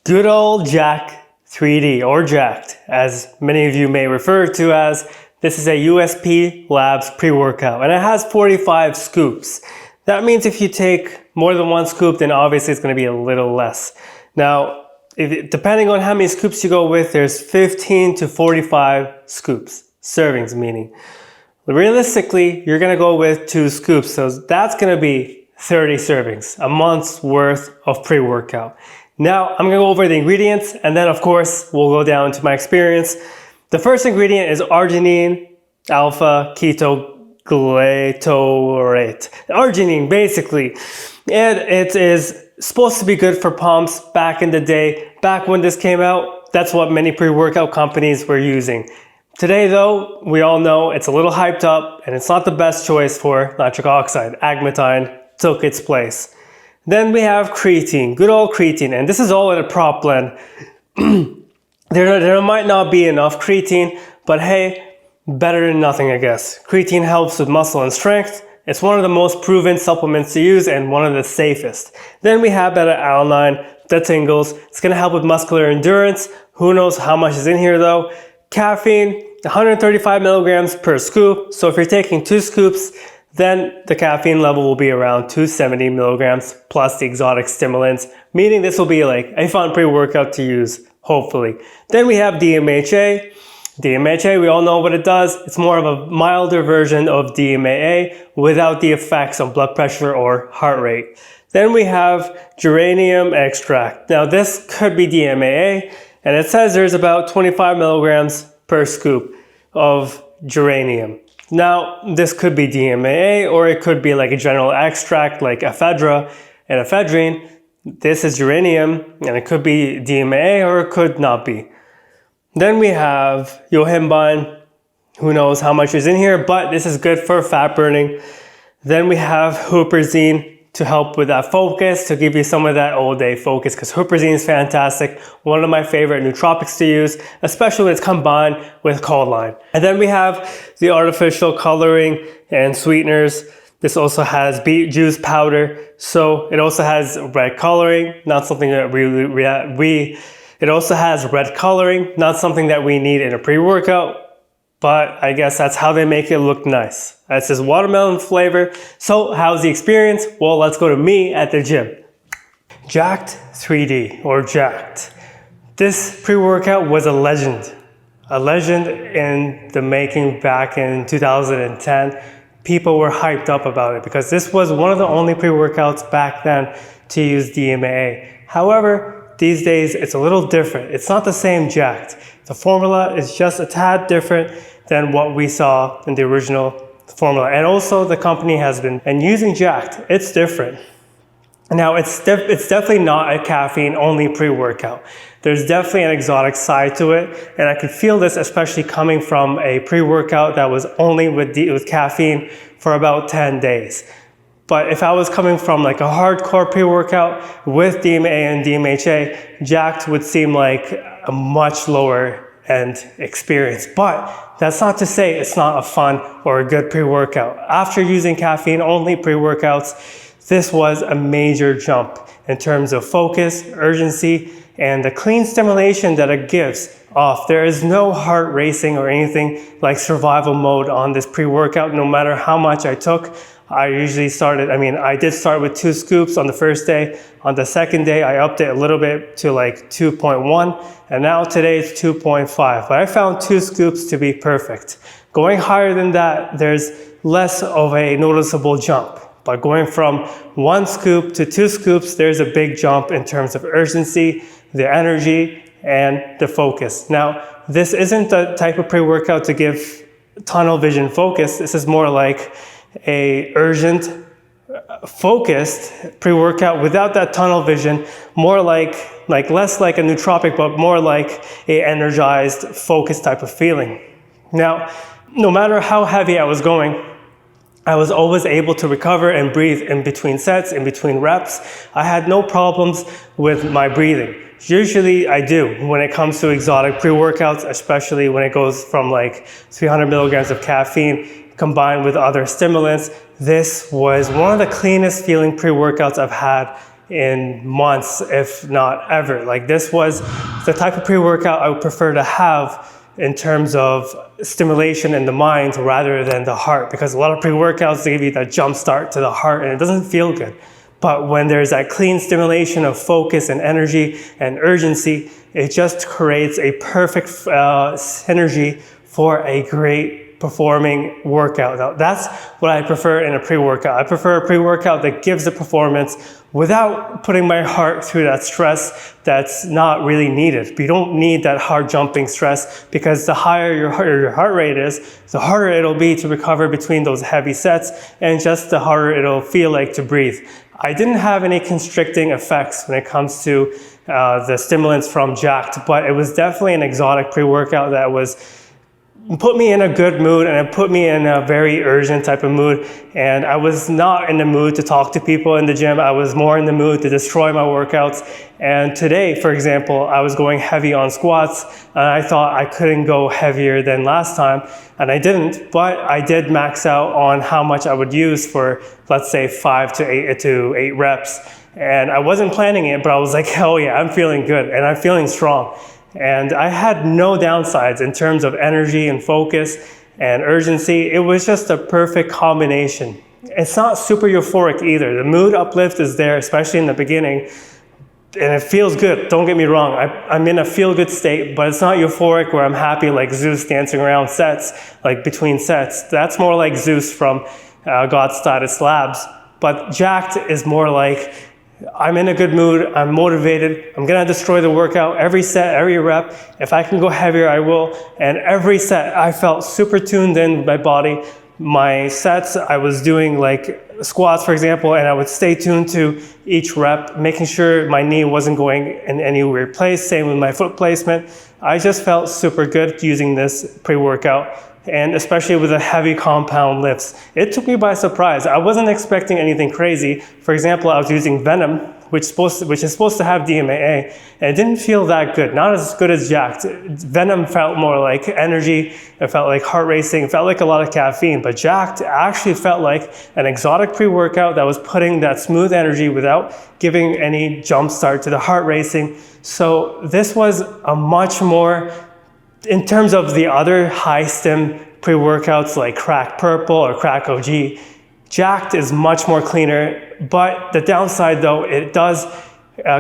Good old Jack3d, or Jacked, as many of you may refer to as. This is a USP Labs pre-workout, and it has 45 scoops. That means if you take more than one scoop, then obviously it's going to be a little less. Now, depending on how many scoops you go with, there's 15 to 45 scoops, servings meaning. Realistically, you're going to go with 2 scoops, so that's going to be 30 servings, a month's worth of pre-workout. Now, I'm going to go over the ingredients, and then of course, we'll go down to my experience. The first ingredient is Arginine, Alpha-Ketoglutarate. Arginine, basically. And it is supposed to be good for pumps back in the day. Back when this came out, that's what many pre-workout companies were using. Today though, we all know it's a little hyped up, and it's not the best choice for nitric oxide. Agmatine took its place. Then we have creatine, good old creatine, and this is all in a prop blend. There might not be enough creatine, but hey, better than nothing, I guess. Creatine helps with muscle and strength. It's one of the most proven supplements to use and one of the safest. Then we have beta-alanine, that tingles. It's going to help with muscular endurance. Who knows how much is in here though. Caffeine, 135 milligrams per scoop. So if you're taking 2 scoops, then the caffeine level will be around 270 milligrams plus the exotic stimulants, meaning this will be like a fun pre-workout to use, hopefully. Then we have DMHA. DMHA, we all know what it does. It's more of a milder version of DMHA without the effects of blood pressure or heart rate. Then we have geranium extract. Now this could be DMHA, and it says there's about 25 milligrams per scoop of geranium. Now, this could be DMHA, or it could be like a general extract like ephedra and ephedrine. This is geranium, and it could be DMHA, or it could not be. Then we have yohimbine. Who knows how much is in here, but this is good for fat burning. Then we have huperzine to help with that focus, to give you some of that all-day focus, because huperzine is fantastic. One of my favorite nootropics to use, especially when it's combined with choline. And then we have the artificial coloring and sweeteners. This also has beet juice powder, so it also has red coloring, not something that it also has red coloring, not something that we need in a pre-workout. But I guess that's how they make it look nice. It says watermelon flavor. So how's the experience? Well, let's go to me at the gym. Jack3d, or Jacked. This pre-workout was a legend. A legend in the making back in 2010. People were hyped up about it because this was one of the only pre-workouts back then to use DMHA. However, these days it's a little different. It's not the same Jacked. The formula is just a tad different than what we saw in the original formula. And also the company has been, and using Jacked, it's different. Now it's definitely not a caffeine-only pre-workout. There's definitely an exotic side to it, and I could feel this especially coming from a pre-workout that was only with caffeine for about 10 days. But if I was coming from like a hardcore pre-workout with DMA and DMHA, Jacked would seem like a much lower end experience. But that's not to say it's not a fun or a good pre-workout. After using caffeine-only pre-workouts, this was a major jump in terms of focus, urgency, and the clean stimulation that it gives off. There is no heart racing or anything like survival mode on this pre-workout, no matter how much I took. I did start with 2 scoops on the first day. On the second day, I upped it a little bit to like 2.1, and now today it's 2.5. But I found 2 scoops to be perfect. Going higher than that, there's less of a noticeable jump. But going from 1 scoop to 2 scoops, there's a big jump in terms of urgency, the energy, and the focus. Now, this isn't the type of pre-workout to give tunnel vision focus. This is more like a urgent, focused pre-workout without that tunnel vision, more like less like a nootropic, but more like a energized, focused type of feeling. Now, no matter how heavy I was going, I was always able to recover and breathe in between sets, in between reps. I had no problems with my breathing. Usually I do when it comes to exotic pre-workouts, especially when it goes from like 300 milligrams of caffeine combined with other stimulants. This was one of the cleanest feeling pre-workouts I've had in months, if not ever. Like, this was the type of pre-workout I would prefer to have in terms of stimulation in the mind rather than the heart, because a lot of pre-workouts, they give you that jump start to the heart and it doesn't feel good. But when there's that clean stimulation of focus and energy and urgency, it just creates a perfect synergy for a great performing workout. Now, that's what I prefer in a pre-workout. I prefer a pre-workout that gives the performance without putting my heart through that stress that's not really needed. You don't need that heart jumping stress, because the higher your heart rate is, the harder it'll be to recover between those heavy sets, and just the harder it'll feel like to breathe. I didn't have any constricting effects when it comes to the stimulants from Jack3d, but it was definitely an exotic pre-workout that put me in a good mood, and it put me in a very urgent type of mood. And I was not in the mood to talk to people in the gym. I was more in the mood to destroy my workouts. And today, for example, I was going heavy on squats, and I thought I couldn't go heavier than last time, and I didn't, but I did max out on how much I would use for, let's say, 5 to 8 reps. And I wasn't planning it, but I was like, hell yeah, I'm feeling good, and I'm feeling strong. And I had no downsides in terms of energy and focus and urgency. It was just a perfect combination. It's not super euphoric either. The mood uplift is there, especially in the beginning, and it feels good. Don't get me wrong. I'm in a feel-good state, but it's not euphoric where I'm happy like Zeus dancing around sets, like between sets. That's more like Zeus from USP Labs. But Jack3d is more like, I'm in a good mood, I'm motivated, I'm gonna destroy the workout, every set, every rep. If I can go heavier, I will. And every set, I felt super tuned in with my body. My sets, I was doing like squats, for example, and I would stay tuned to each rep, making sure my knee wasn't going in any weird place. Same with my foot placement. I just felt super good using this pre-workout, and especially with the heavy compound lifts. It took me by surprise. I wasn't expecting anything crazy. For example, I was using Venom, which is supposed to have DMHA, and it didn't feel that good. Not as good as Jack3d. Venom felt more like energy, it felt like heart racing, it felt like a lot of caffeine, but Jack3d actually felt like an exotic pre-workout that was putting that smooth energy without giving any jump start to the heart racing. So this was a much more, in terms of the other high stim pre-workouts like Crack Purple or Crack OG, Jack3d is much more cleaner, but the downside though, it does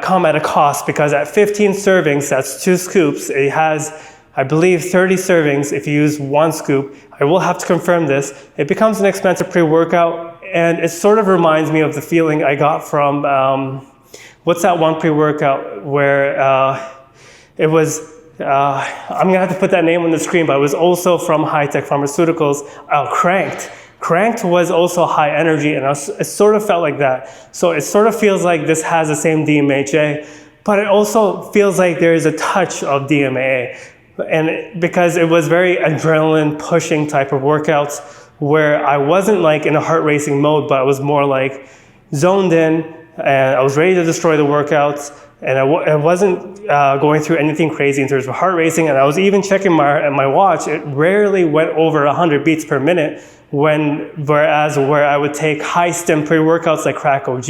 come at a cost, because at 15 servings, that's 2 scoops, it has, I believe, 30 servings if you use 1 scoop. I will have to confirm this. It becomes an expensive pre-workout, and it sort of reminds me of the feeling I got from, what's that one pre-workout where it was, I'm gonna have to put that name on the screen, but it was also from High Tech Pharmaceuticals. Cranked. Cranked was also high energy, and it sort of felt like that. So it sort of feels like this has the same DMHA, but it also feels like there is a touch of DMHA. And because it was very adrenaline pushing type of workouts, where I wasn't like in a heart racing mode, but I was more like zoned in, and I was ready to destroy the workouts. And I wasn't going through anything crazy in terms of heart racing. And I was even checking my watch. It rarely went over 100 beats per minute, whereas where I would take high stim pre-workouts like Crack OG,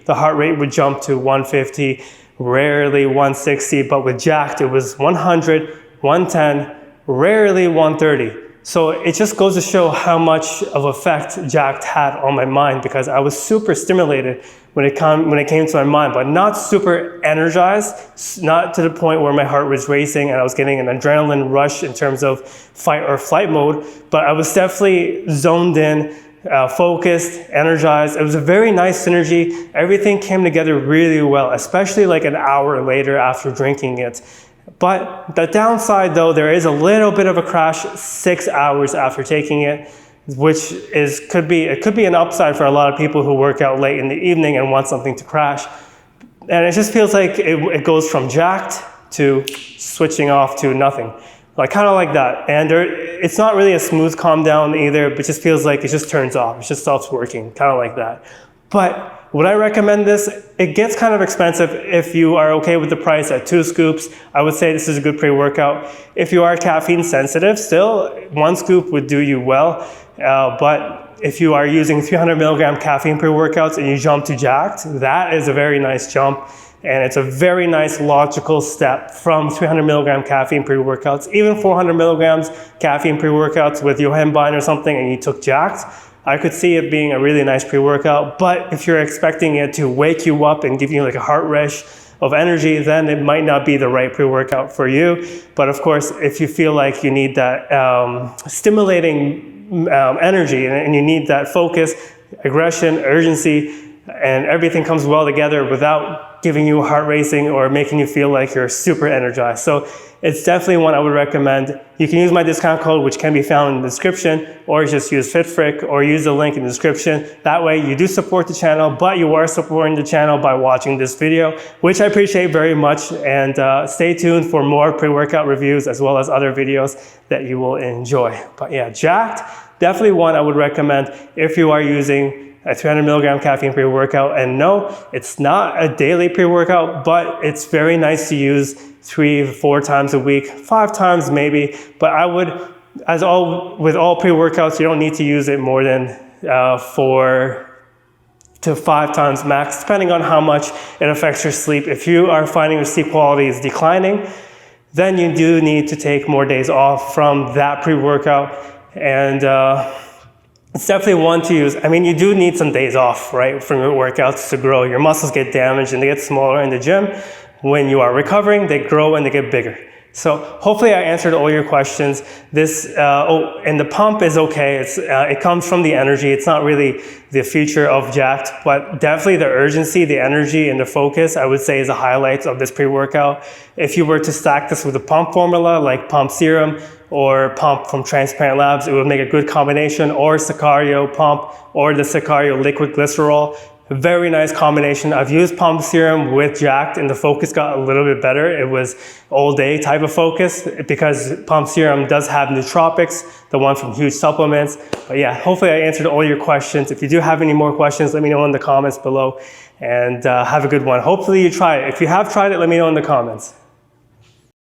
the heart rate would jump to 150, rarely 160. But with Jack3d, it was 100, 110, rarely 130. So it just goes to show how much of effect Jack3d had on my mind, because I was super stimulated when it came to my mind, but not super energized, not to the point where my heart was racing and I was getting an adrenaline rush in terms of fight or flight mode, but I was definitely zoned in, focused, energized. It was a very nice synergy. Everything came together really well, especially like an hour later after drinking it. But the downside though, there is a little bit of a crash 6 hours after taking it, which could be an upside for a lot of people who work out late in the evening and want something to crash. And it just feels like it goes from Jack3d to switching off to nothing, like kind of like that. And it's not really a smooth calm down either, but it just feels like it just turns off, it just stops working, kind of like that. But would I recommend this? It gets kind of expensive if you are okay with the price at 2 scoops. I would say this is a good pre-workout. If you are caffeine sensitive still, 1 scoop would do you well. But if you are using 300 milligram caffeine pre-workouts and you jump to Jack3d, that is a very nice jump. And it's a very nice logical step from 300 milligram caffeine pre-workouts, even 400 milligrams caffeine pre-workouts with yohimbine or something, and you took Jack3d. I could see it being a really nice pre-workout, but if you're expecting it to wake you up and give you like a heart rush of energy, then it might not be the right pre-workout for you. But of course, if you feel like you need that stimulating energy and you need that focus, aggression, urgency, and everything comes well together without giving you heart racing or making you feel like you're super energized. So it's definitely one I would recommend. You can use my discount code, which can be found in the description, or just use FitFrick or use the link in the description. That way you do support the channel, but you are supporting the channel by watching this video, which I appreciate very much. And stay tuned for more pre-workout reviews as well as other videos that you will enjoy. But yeah, Jack3d, definitely one I would recommend if you are using a 300 milligram caffeine pre-workout. And no, it's not a daily pre-workout, but it's very nice to use 3-4 times a week, 5 times maybe. But I would, with all pre-workouts, you don't need to use it more than 4 to 5 times max, depending on how much it affects your sleep. If you are finding your sleep quality is declining, then you do need to take more days off from that pre-workout. And it's definitely one to use. I mean, you do need some days off, right, from your workouts to grow. Your muscles get damaged and they get smaller in the gym. When you are recovering, they grow and they get bigger. So hopefully I answered all your questions. And the pump is okay. It comes from the energy. It's not really the feature of Jack3d, but definitely the urgency, the energy, and the focus, I would say, is the highlights of this pre-workout. If you were to stack this with a pump formula like pump serum or pump from Transparent Labs, it would make a good combination, or Sicario pump or the Sicario liquid glycerol. A very nice combination. I've used pump serum with Jack3d and the focus got a little bit better. It was all day type of focus because pump serum does have nootropics, the one from Huge Supplements. But yeah, hopefully I answered all your questions. If you do have any more questions, let me know in the comments below, and have a good one. Hopefully you try it. If you have tried it, let me know in the comments.